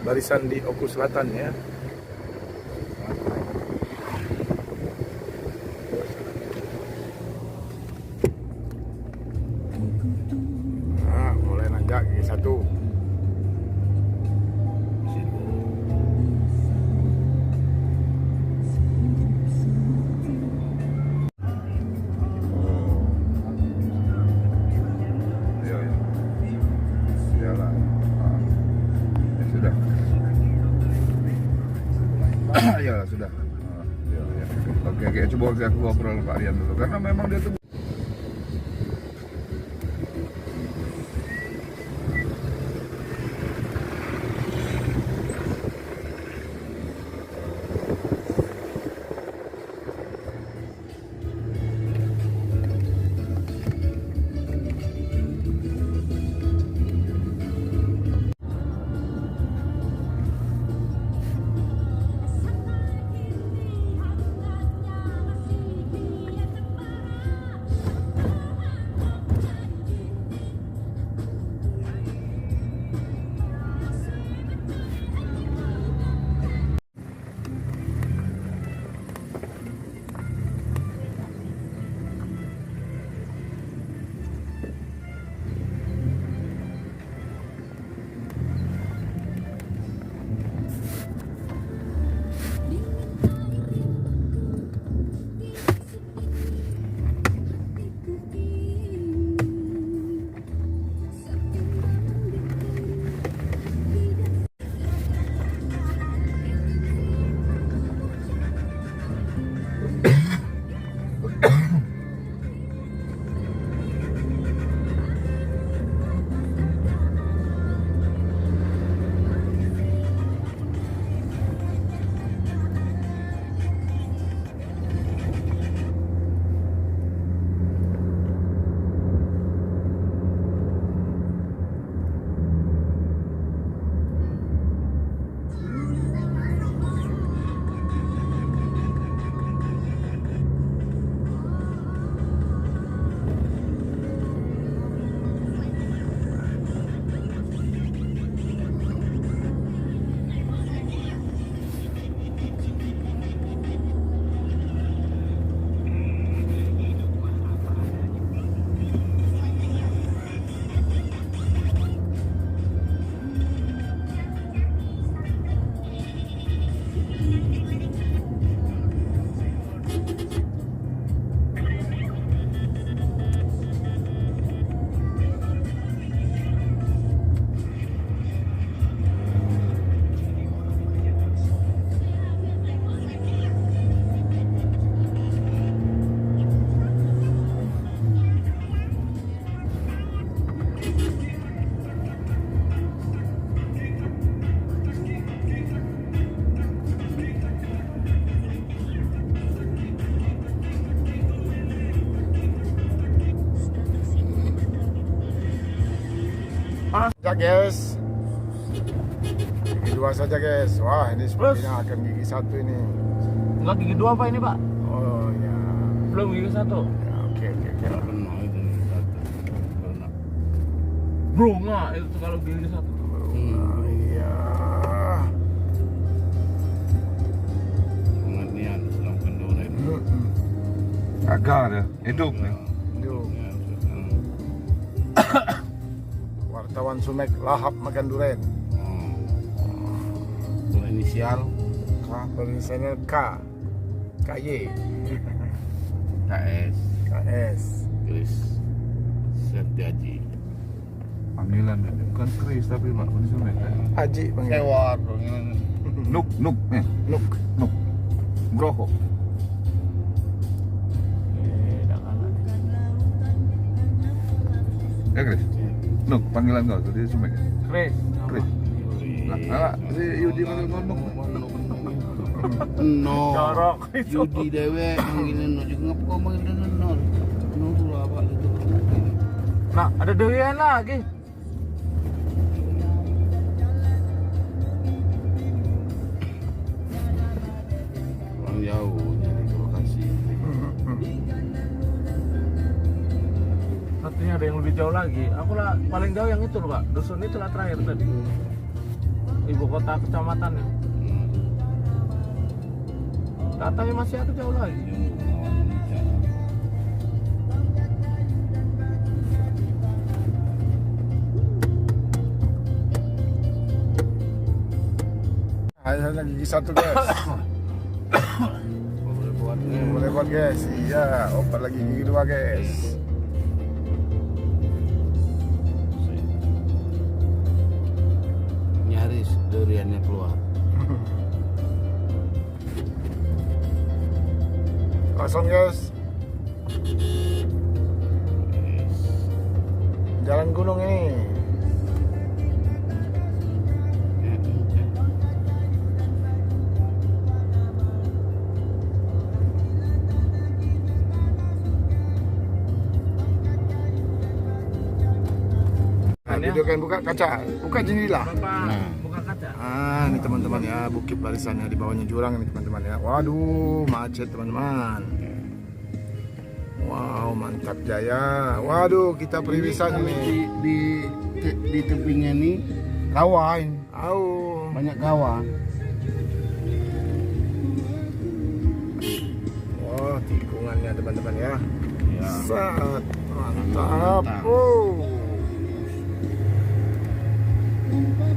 barisan di Oku Selatan ya. Nah, mulai nanjak gigi 1. Ya sudah. Ya. Oke, coba aku ngobrol Pak Rian dulu karena memang dia tuh Ya guys, gigi 2 saja guys. Wah ini sepertinya akan gigi 1 ini. Enggak, gigi 2 apa ini Pak? Oh ya. Belum gigi 1. Ya, oke. Bro, nggak itu kalau gigi 1. Iya. Pengertian dalam kendoran. agak ada hidup nih. Yuk. Wartawan Sumek lahap makan durian. Inisial Berinisial K. KY. KS KS. Chris Setiaji. Panggilan bukan Chris tapi Pak Sumek. Aji panggil. Sewar Nuk Nuk. Groho. Ya Chris. Nuk panggilan kau tadi Sumek. Chris. Nah, si Yudi manggil kau Nuk. No Jorok itu. Yudi dewe manggilin no juga ngapa kau manggilin no no dulu apa gitu. Nah, ada durian lagi. Orang jauh jadi lokasi. Satunya ada yang lebih jauh lagi. Aku lah paling jauh yang itu loh Pak. Dusun itu lah terakhir tadi. ibu kota kecamatan ya. Katanya masih ada jauh lagi. Hanya gigi satu guys. Boleh buat guys. Iya, opat lagi gigi dua guys. Nyaris duriannya keluar. Kosong guys. Jalan gunung ini. Nah, video kan buka kaca, buka jendela. Bapak buka kaca. Ini teman-teman ya, bukit barisannya di bawahnya jurang ini teman-teman ya. Waduh, macet teman-teman. Wow, mantap jaya. Waduh, kita periwisan ini. Di tepinya nih kawah ini. Banyak kawah. Wah, tikungannya teman-teman ya. Ya. Sangat mantap.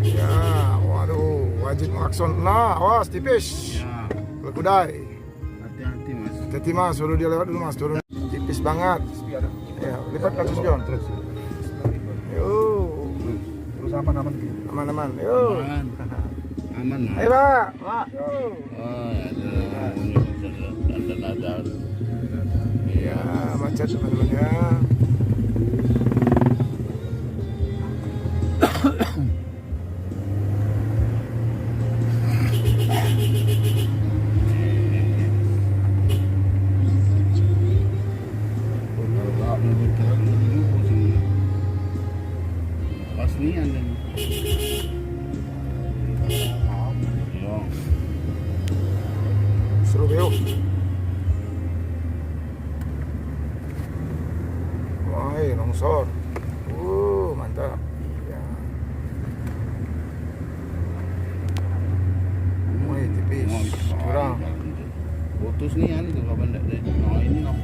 Ya, waduh, wajib makson. Nah, awas tipis. Ya. Lekudai. Hati-hati mas. Hati mas, suruh dia lewat dulu mas, turun. Tipis banget. Ya, lipat kasus John. Terus. Yuk. Terus aman-aman. Aman-aman. Yuk. Aman. Aman. Ayo pak. Pak, Yuk. Oh, ada. Ya, macet teman-teman ya. Pas nih ada nih. Ya. Seru yuk. Wah, longsor. Mantap. Ya. Wih, tipis. Kurang. Putus nih ini tuh kapan deh. Nah ini loh.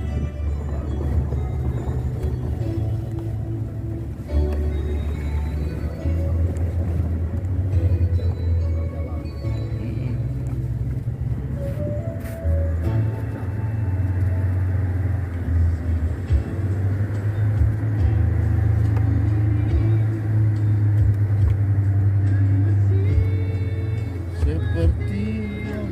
Seperti yang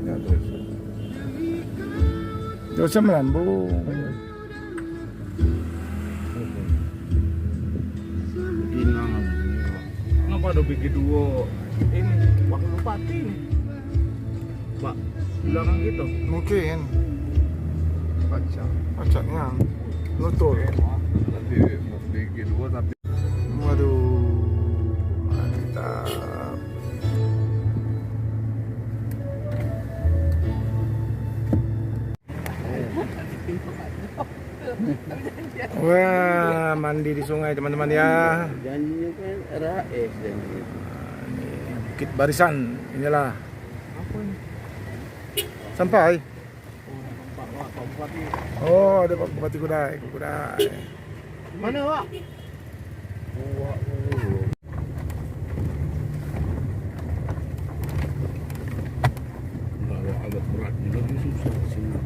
Ya terus. Terusnya melambung. Pinang. kenapa ada bikin duo ini wakil bupati nih? Pak, di belakang gitu. Mungkin. Pacaknya. Nutul. Nanti mau bikin dua tapi Waduh. Mantap. Wah, mandi di sungai teman-teman ya. Janjinya kan RAS janjinya. Bukit Barisan, inilah. Apa ini? Sampai. Pak Bupati. Oh, ada Pak Bupati Kudai. Mana Pak? Bawa agak berat juga lebih susah sini.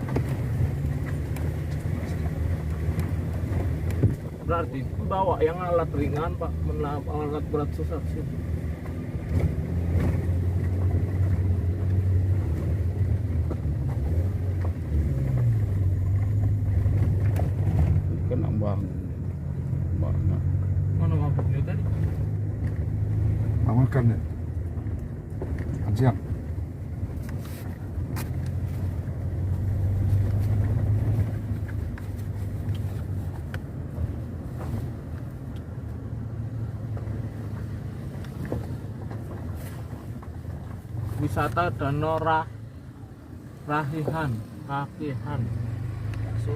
Berarti bawa yang alat ringan Pak, alat berat susah sih. Kan ambang. Banyak. Mana mabuknya tadi? makan ya. Makan siang. wisata Danau Rakihan so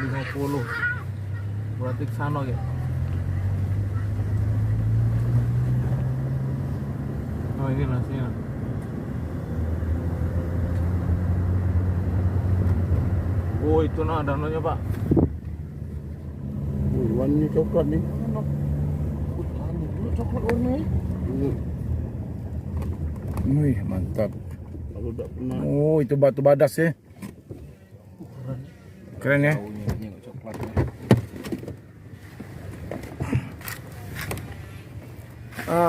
50 berarti kesana ya. Oh ini nasinya. Oh itu nah danaunya Pak. Warnanya coklat nih. Coklat warna. Wih, mantap. Kalau udah pernah Oh, itu batu badas ya. Keren ya. baunya coklat.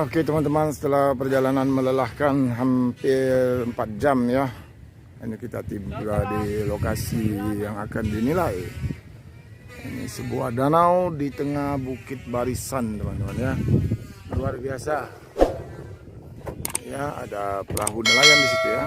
Oke teman-teman, setelah perjalanan melelahkan hampir 4 jam ya, ini kita tiba di lokasi yang akan dinilai. Ini sebuah danau di tengah bukit barisan teman-teman ya, luar biasa. Ya, ada perahu nelayan di situ ya.